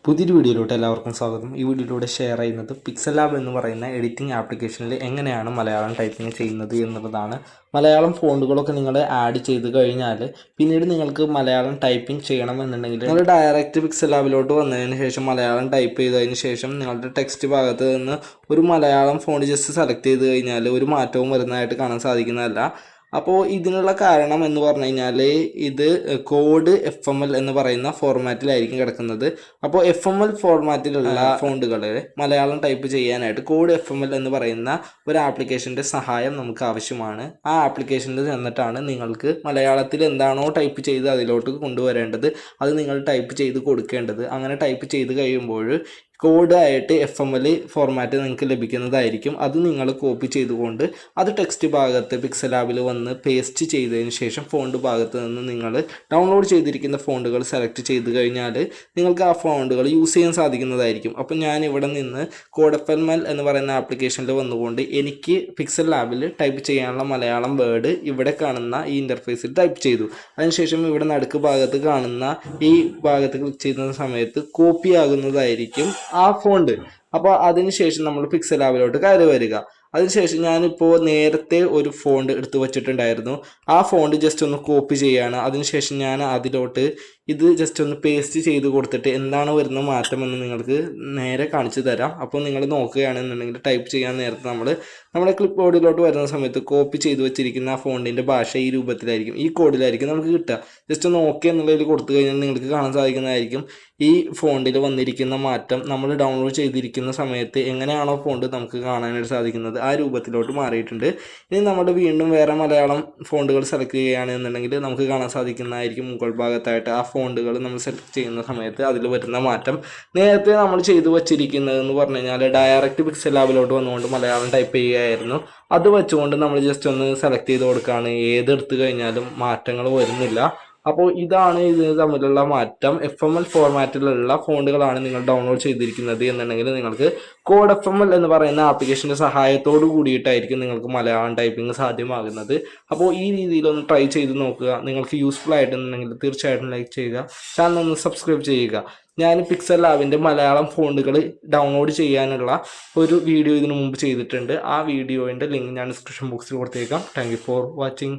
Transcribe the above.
പുതിയൊരു വീഡിയോയിലോട്ട് എല്ലാവർക്കും സ്വാഗതം. ഈ വീഡിയോയിലൂടെ ഷെയർ ചെയ്യുന്നത് പിക്സൽ ലാബ് എന്ന് പറയുന്ന എഡിറ്റിംഗ് ആപ്ലിക്കേഷനിൽ എങ്ങനെയാണ് മലയാളം ടൈപ്പിംഗ് ചെയ്യുന്നത് എന്നുള്ളതാണ്. മലയാളം ഫോണ്ടുകളൊക്കെ നിങ്ങൾ ആഡ് ചെയ്ത് കഴിഞ്ഞാൽ പിന്നീട് നിങ്ങൾക്ക് മലയാളം ടൈപ്പിംഗ് ചെയ്യണമെന്നുണ്ടെങ്കിൽ നിങ്ങൾ ഡയറക്റ്റ് പിക്സൽ ലാബിലോട്ട് വന്നതിന് ശേഷം മലയാളം ടൈപ്പ് ചെയ്തതിന് ശേഷം നിങ്ങളുടെ ടെക്സ്റ്റ് ഭാഗത്ത് നിന്ന് ഒരു മലയാളം ഫോണ്ട് ജസ്റ്റ് സെലക്ട് ചെയ്ത് കഴിഞ്ഞാൽ ഒരു മാറ്റവും വരുന്നതായിട്ട് കാണാൻ സാധിക്കുന്നതല്ല. അപ്പോൾ ഇതിനുള്ള കാരണം എന്ന് പറഞ്ഞു കഴിഞ്ഞാൽ ഇത് കോഡ് FML എന്ന് പറയുന്ന ഫോർമാറ്റിലായിരിക്കും കിടക്കുന്നത്. അപ്പോൾ FML ഫോർമാറ്റിലുള്ള ഫോണ്ടുകൾ മലയാളം ടൈപ്പ് ചെയ്യാനായിട്ട് കോഡ് FML എന്ന് പറയുന്ന ഒരു ആപ്ലിക്കേഷൻ്റെ സഹായം നമുക്ക് ആവശ്യമാണ്. ആ ആപ്ലിക്കേഷനിൽ ചെന്നിട്ടാണ് നിങ്ങൾക്ക് മലയാളത്തിൽ എന്താണോ ടൈപ്പ് ചെയ്ത് അതിലോട്ട് കൊണ്ടുവരേണ്ടത് അത് നിങ്ങൾ ടൈപ്പ് ചെയ്ത് കൊടുക്കേണ്ടത്. അങ്ങനെ ടൈപ്പ് ചെയ്ത് കഴിയുമ്പോൾ കോഡായിട്ട് FML ഫോർമാറ്റ് നിങ്ങൾക്ക് ലഭിക്കുന്നതായിരിക്കും. അത് നിങ്ങൾ കോപ്പി ചെയ്തുകൊണ്ട് അത് ടെക്സ്റ്റ് ഭാഗത്ത് പിക്സൽ ലാബിൽ വന്ന് പേസ്റ്റ് ചെയ്തതിന് ശേഷം ഫോണ്ട് ഭാഗത്ത് നിന്ന് നിങ്ങൾ ഡൗൺലോഡ് ചെയ്തിരിക്കുന്ന ഫോണ്ടുകൾ സെലക്ട് ചെയ്ത് കഴിഞ്ഞാൽ നിങ്ങൾക്ക് ആ ഫോണ്ടുകൾ യൂസ് ചെയ്യാൻ സാധിക്കുന്നതായിരിക്കും. അപ്പം ഞാൻ ഇവിടെ നിന്ന് കോഡ് FML എന്ന് പറയുന്ന ആപ്ലിക്കേഷനിൽ വന്നുകൊണ്ട് എനിക്ക് പിക്സൽ ലാബിൽ ടൈപ്പ് ചെയ്യാനുള്ള മലയാളം വേർഡ് ഇവിടെ കാണുന്ന ഈ ഇൻ്റർഫേസിൽ ടൈപ്പ് ചെയ്തു. അതിനുശേഷം ഇവിടെ നടുക്ക് ഭാഗത്ത് കാണുന്ന ഈ ഭാഗത്ത് ക്ലിക്ക് ചെയ്യുന്ന സമയത്ത് കോപ്പി ആകുന്നതായിരിക്കും ആ ഫോണ്ട്. അപ്പോൾ അതിനുശേഷം നമ്മൾ പിക്സൽ ലാബിലോട്ട് കയറി വരിക. അതിനുശേഷം ഞാനിപ്പോൾ നേരത്തെ ഒരു ഫോണ്ട് എടുത്തു വച്ചിട്ടുണ്ടായിരുന്നു. ആ ഫോണ്ട് ജസ്റ്റ് ഒന്ന് കോപ്പി ചെയ്യുകയാണ്. അതിനുശേഷം ഞാൻ അതിലോട്ട് ഇത് ജസ്റ്റ് ഒന്ന് പേസ്റ്റ് ചെയ്ത് കൊടുത്തിട്ട് എന്താണ് വരുന്ന മാറ്റമെന്ന് നിങ്ങൾക്ക് നേരെ കാണിച്ചു തരാം. അപ്പോൾ നിങ്ങൾ നോക്കുകയാണെന്നുണ്ടെങ്കിൽ ടൈപ്പ് ചെയ്യാൻ നേരത്തെ നമ്മുടെ ക്ലിപ്പ് ബോർഡിലോട്ട് വരുന്ന സമയത്ത് കോപ്പി ചെയ്ത് വെച്ചിരിക്കുന്ന ആ ഫോണ്ടിൻ്റെ ഭാഷ ഈ രൂപത്തിലായിരിക്കും, ഈ കോഡിലായിരിക്കും നമുക്ക് കിട്ടുക. ജസ്റ്റ് ഒന്ന് ഓക്കെ എന്നുള്ളതിൽ കൊടുത്തു കഴിഞ്ഞാൽ നിങ്ങൾക്ക് കാണാൻ സാധിക്കുന്നതായിരിക്കും ഈ ഫോണ്ടിൽ വന്നിരിക്കുന്ന മാറ്റം. നമ്മൾ ഡൗൺലോഡ് ചെയ്തിരിക്കുന്ന സമയത്ത് എങ്ങനെയാണോ ഫോണ്ട് നമുക്ക് കാണാനായിട്ട് സാധിക്കുന്നത് ആ രൂപത്തിലോട്ട് മാറിയിട്ടുണ്ട്. ഇനി നമ്മൾ വീണ്ടും വേറെ മലയാളം ഫോണ്ടുകൾ സെലക്ട് ചെയ്യുകയാണെന്നുണ്ടെങ്കിൽ നമുക്ക് കാണാൻ സാധിക്കുന്നതായിരിക്കും മുകൾ ഭാഗത്തായിട്ട് ആ ഫോണ്ടുകൾ നമ്മൾ സെലക്ട് ചെയ്യുന്ന സമയത്ത് അതിൽ വരുന്ന മാറ്റം. നേരത്തെ നമ്മൾ ചെയ്തു വച്ചിരിക്കുന്നതെന്ന് പറഞ്ഞു കഴിഞ്ഞാൽ ഡയറക്റ്റ് പിക്സൽ ലാബിലോട്ട് വന്നുകൊണ്ട് മലയാളം ടൈപ്പ് ചെയ്യുകയായിരുന്നു. അത് വെച്ചുകൊണ്ട് നമ്മൾ ജസ്റ്റ് ഒന്ന് സെലക്ട് ചെയ്ത് കൊടുക്കുകയാണ്. ഏതെടുത്ത് കഴിഞ്ഞാലും മാറ്റങ്ങൾ വരുന്നില്ല. അപ്പോൾ ഇതാണ് ഇത് തമ്മിലുള്ള മാറ്റം. FML ഫോർമാറ്റിലുള്ള ഫോണ്ടുകളാണ് നിങ്ങൾ ഡൗൺലോഡ് ചെയ്തിരിക്കുന്നത് എന്നുണ്ടെങ്കിൽ നിങ്ങൾക്ക് കോഡ് FML എന്ന് പറയുന്ന ആപ്ലിക്കേഷൻ്റെ സഹായത്തോടു കൂടിയിട്ടായിരിക്കും നിങ്ങൾക്ക് മലയാളം ടൈപ്പിംഗ് സാധ്യമാകുന്നത്. അപ്പോൾ ഈ രീതിയിലൊന്ന് ട്രൈ ചെയ്ത് നോക്കുക. നിങ്ങൾക്ക് യൂസ്ഫുൾ ആയിട്ടുണ്ടെങ്കിൽ തീർച്ചയായിട്ടും ലൈക്ക് ചെയ്യുക, ചാനൽ ഒന്ന് സബ്സ്ക്രൈബ് ചെയ്യുക. ഞാൻ പിക്സൽ ലാബിൻ്റെ മലയാളം ഫോണ്ടുകൾ ഡൗൺലോഡ് ചെയ്യാനുള്ള ഒരു വീഡിയോ ഇതിനു മുമ്പ് ചെയ്തിട്ടുണ്ട്. ആ വീഡിയോൻ്റെ ലിങ്ക് ഞാൻ ഡിസ്ക്രിപ്ഷൻ ബോക്സിൽ കൊടുത്തേക്കാം. Thank you for watching.